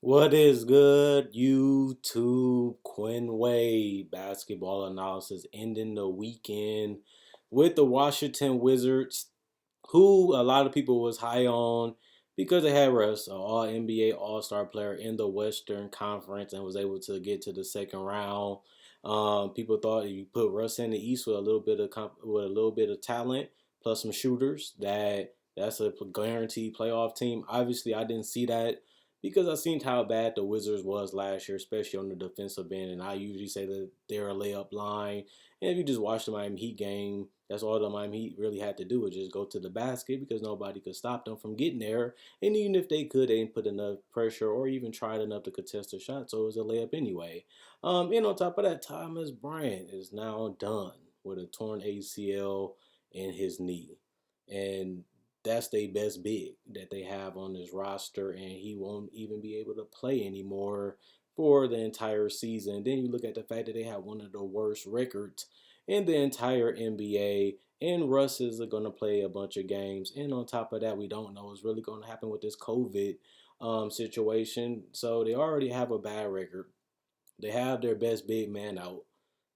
What is good, YouTube? Quinn Wade basketball analysis ending the weekend with the Washington Wizards, who a lot of people was high on because they had Russ, an All NBA All Star player in the Western Conference, and was able to get to the second round. People thought if you put Russ in the East with a little bit of talent plus some shooters, that's a guaranteed playoff team. Obviously, I didn't see that because I seen how bad the Wizards was last year, especially on the defensive end. And I usually say that they're a layup line. And if you just watch the Miami Heat game, that's all the Miami Heat really had to do was just go to the basket because nobody could stop them from getting there. And even if they could, they didn't put enough pressure or even tried enough to contest the shot, so it was a layup anyway. And on top of that, Thomas Bryant is now done with a torn ACL in his knee. And that's their best big that they have on this roster, and he won't even be able to play anymore for the entire season. Then you look at the fact that they have one of the worst records in the entire NBA, and Russ is going to play a bunch of games. And on top of that, we don't know what's really going to happen with this COVID situation. So they already have a bad record. They have their best big man out.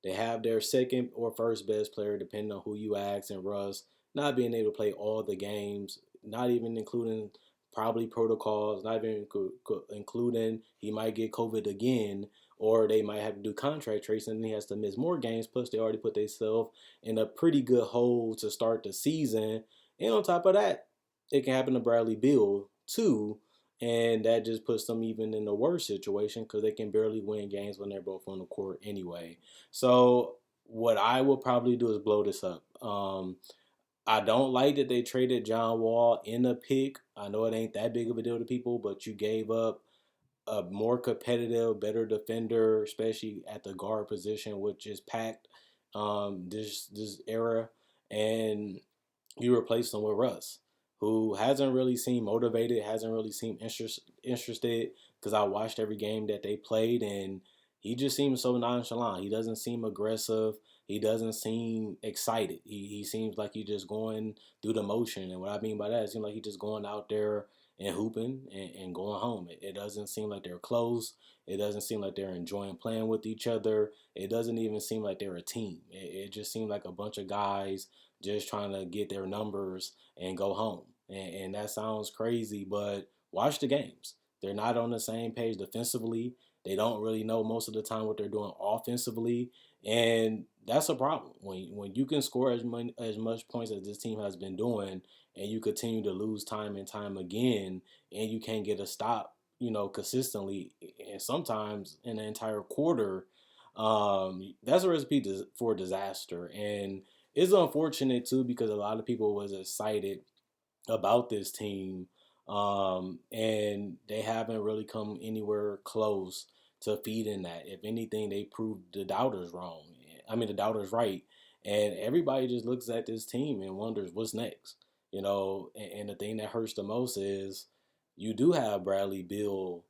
They have their second or first best player, depending on who you ask, and Russ not being able to play all the games, not even including probably protocols, not even including he might get COVID again, or they might have to do contract tracing and he has to miss more games. Plus, they already put themselves in a pretty good hole to start the season. And on top of that, it can happen to Bradley Beal too, and that just puts them even in a worse situation because they can barely win games when they're both on the court anyway. So what I will probably do is blow this up. I don't like that they traded John Wall in a pick. I know it ain't that big of a deal to people, but you gave up a more competitive, better defender, especially at the guard position, which is packed this era, and you replace him with Russ, who hasn't really seemed motivated, hasn't really seemed interested. Because I watched every game that they played, and he just seems so nonchalant. He doesn't seem aggressive. He doesn't seem excited. He seems like he's just going through the motion. And what I mean by that, it seems like he's just going out there and hooping and going home. It doesn't seem like they're close. It doesn't seem like they're enjoying playing with each other. It doesn't even seem like they're a team. It just seems like a bunch of guys just trying to get their numbers and go home. And that sounds crazy, but watch the games. They're not on the same page defensively. They don't really know most of the time what they're doing offensively, and that's a problem. When you can score as much points as this team has been doing, and you continue to lose time and time again, and you can't get a stop, consistently, and sometimes in an entire quarter, that's a recipe for disaster. And it's unfortunate too because a lot of people was excited about this team, and they haven't really come anywhere close to feeding that. If anything, they proved the doubters wrong. I mean, the doubters right, and everybody just looks at this team and wonders what's next. And the thing that hurts the most is you do have Bradley Beal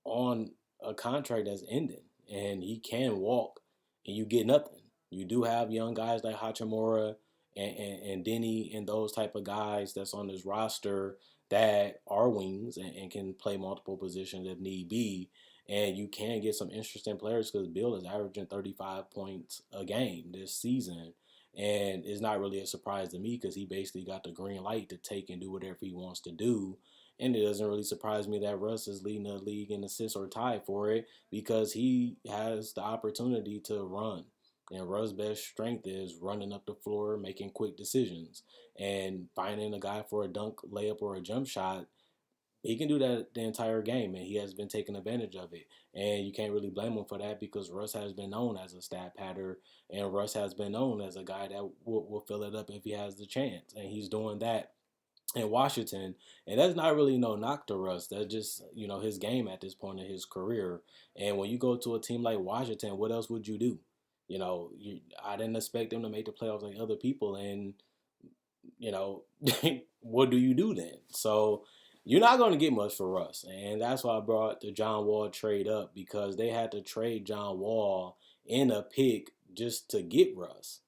on a contract that's ending, and he can walk, and you get nothing. You do have young guys like Hachimura and Denny and those type of guys that's on this roster that are wings and can play multiple positions if need be. And you can get some interesting players because Bill is averaging 35 points a game this season. And it's not really a surprise to me because he basically got the green light to take and do whatever he wants to do. And it doesn't really surprise me that Russ is leading the league in assists or tied for it because he has the opportunity to run. And Russ's best strength is running up the floor, making quick decisions, and finding a guy for a dunk, layup, or a jump shot. He can do that the entire game, and he has been taking advantage of it. And you can't really blame him for that because Russ has been known as a stat patter, and Russ has been known as a guy that will fill it up if he has the chance. And he's doing that in Washington, and that's not really no knock to Russ. That's just his game at this point in his career. And when you go to a team like Washington, what else would you do? I didn't expect them to make the playoffs like other people, and you know, what do you do then? So you're not going to get much for Russ, and that's why I brought the John Wall trade up because they had to trade John Wall in a pick just to get Russ,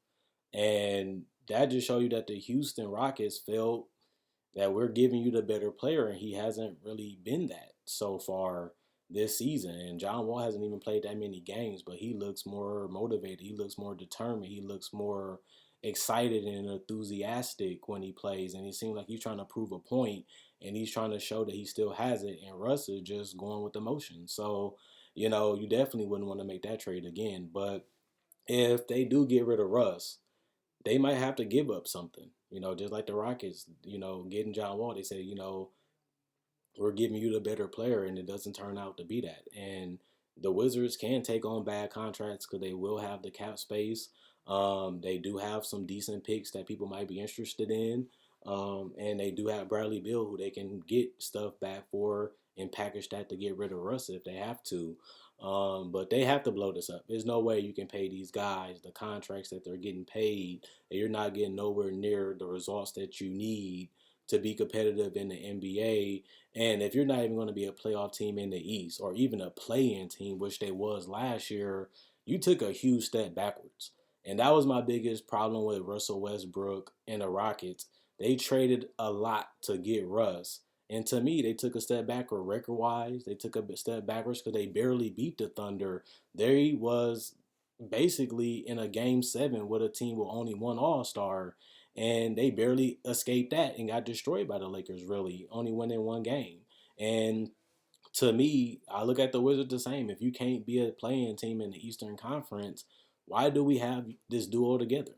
and that just show you that the Houston Rockets felt that we're giving you the better player, and he hasn't really been that so far this season. And John Wall hasn't even played that many games, but he looks more motivated. He looks more determined. He looks more excited and enthusiastic when he plays. And he seems like he's trying to prove a point and he's trying to show that he still has it. And Russ is just going with the motion. So, you definitely wouldn't want to make that trade again. But if they do get rid of Russ, they might have to give up something. Just like the Rockets, getting John Wall, they say, we're giving you the better player, and it doesn't turn out to be that. And the Wizards can take on bad contracts because they will have the cap space. They do have some decent picks that people might be interested in. And they do have Bradley Beal, who they can get stuff back for and package that to get rid of Russ if they have to. But they have to blow this up. There's no way you can pay these guys the contracts that they're getting paid, and you're not getting nowhere near the results that you need to be competitive in the NBA. And if you're not even going to be a playoff team in the East or even a play-in team, which they was last year, you took a huge step backwards. And that was my biggest problem with Russell Westbrook and the Rockets. They traded a lot to get Russ. And to me, they took a step backward record-wise. They took a step backwards because they barely beat the Thunder. They was basically in a game 7 with a team with only one All-Star, and they barely escaped that and got destroyed by the Lakers, really, only winning one game. And to me, I look at the Wizards the same. If you can't be a playing team in the Eastern Conference, why do we have this duo together?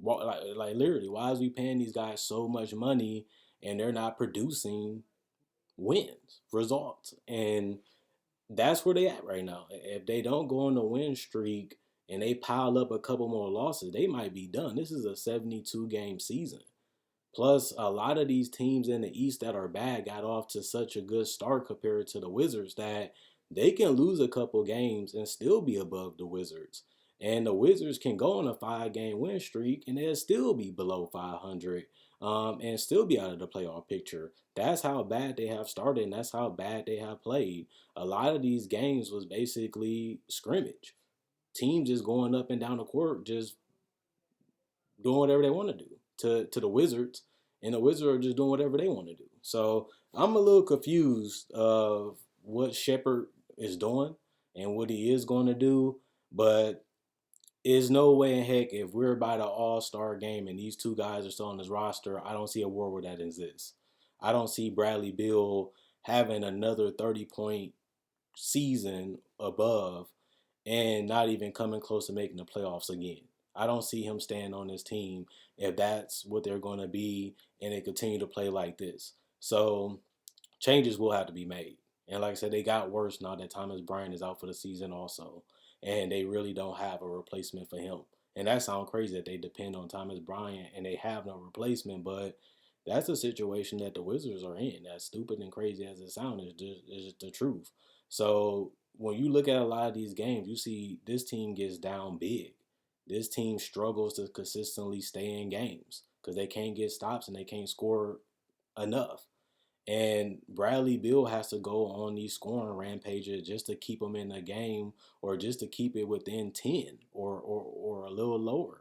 Like literally, why is we paying these guys so much money and they're not producing wins, results? And that's where they at right now. If they don't go on a win streak and they pile up a couple more losses, they might be done. This is a 72 game season. Plus, a lot of these teams in the East that are bad got off to such a good start compared to the Wizards that they can lose a couple games and still be above the Wizards. And the Wizards can go on a 5 game win streak and they'll still be below 500 and still be out of the playoff picture. That's how bad they have started and that's how bad they have played. A lot of these games was basically scrimmage. Teams just going up and down the court, just doing whatever they want to do to the Wizards, and the Wizards are just doing whatever they want to do. So I'm a little confused of what Shepard is doing and what he is going to do, but is no way in heck if we're about an all-star game and these two guys are still on this roster, I don't see a world where that exists. I don't see Bradley Beal having another 30-point season above and not even coming close to making the playoffs again. I don't see him staying on this team if that's what they're going to be and they continue to play like this. So changes will have to be made. And like I said, they got worse now that Thomas Bryant is out for the season also. And they really don't have a replacement for him. And that sounds crazy that they depend on Thomas Bryant and they have no replacement, but that's a situation that the Wizards are in. As stupid and crazy as it sounds, is the truth. So when you look at a lot of these games, you see this team gets down big. This team struggles to consistently stay in games because they can't get stops and they can't score enough. And Bradley Beal has to go on these scoring rampages just to keep them in the game or just to keep it within 10 or a little lower.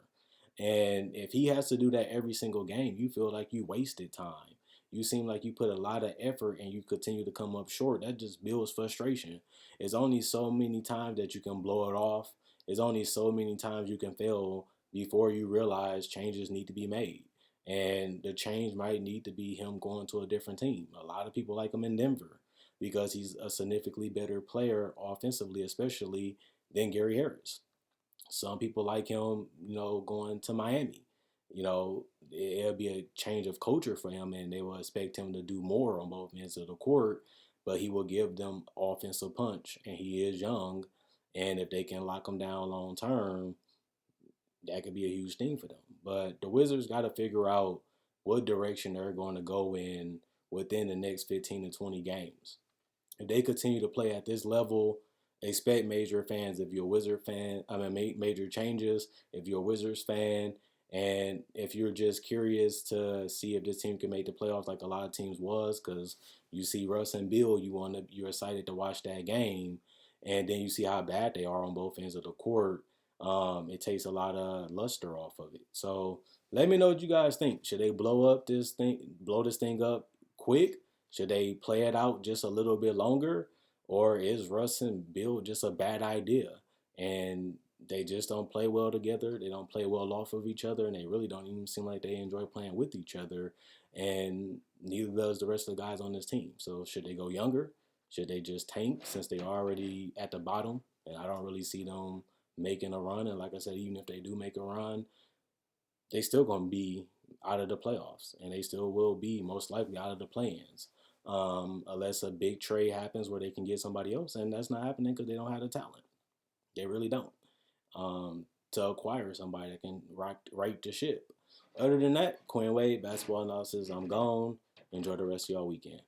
And if he has to do that every single game, you feel like you wasted time. You seem like you put a lot of effort and you continue to come up short. That just builds frustration. It's only so many times that you can blow it off. It's only so many times you can fail before you realize changes need to be made. And the change might need to be him going to a different team. A lot of people like him in Denver because he's a significantly better player offensively, especially than Gary Harris. Some people like him, going to Miami. It'll be a change of culture for him, and they will expect him to do more on both ends of the court, but he will give them offensive punch, and he is young. And if they can lock him down long term, that could be a huge thing for them. But the Wizards got to figure out what direction they're going to go in within the next 15 to 20 games. If they continue to play at this level, expect major fans. If you're a Wizard fan, major changes. If you're a Wizards fan, and if you're just curious to see if this team can make the playoffs, like a lot of teams was, because you see Russ and Bill, you're excited to watch that game, and then you see how bad they are on both ends of the court. It takes a lot of luster off of it. So let me know what you guys think. Should they blow this thing up quick? Should they play it out just a little bit longer? Or is Russ and Bill just a bad idea? And they just don't play well together. They don't play well off of each other, and they really don't even seem like they enjoy playing with each other. And neither does the rest of the guys on this team. So should they go younger? Should they just tank since they're already at the bottom? And I don't really see them making a run. And like I said, even if they do make a run, they still gonna be out of the playoffs, and they still will be most likely out of the play-ins, unless a big trade happens where they can get somebody else, and that's not happening because they don't have the talent. They really don't, to acquire somebody that can right the ship. Other than that, Quinn Wade, basketball analysis. I'm gone. Enjoy the rest of y'all weekend.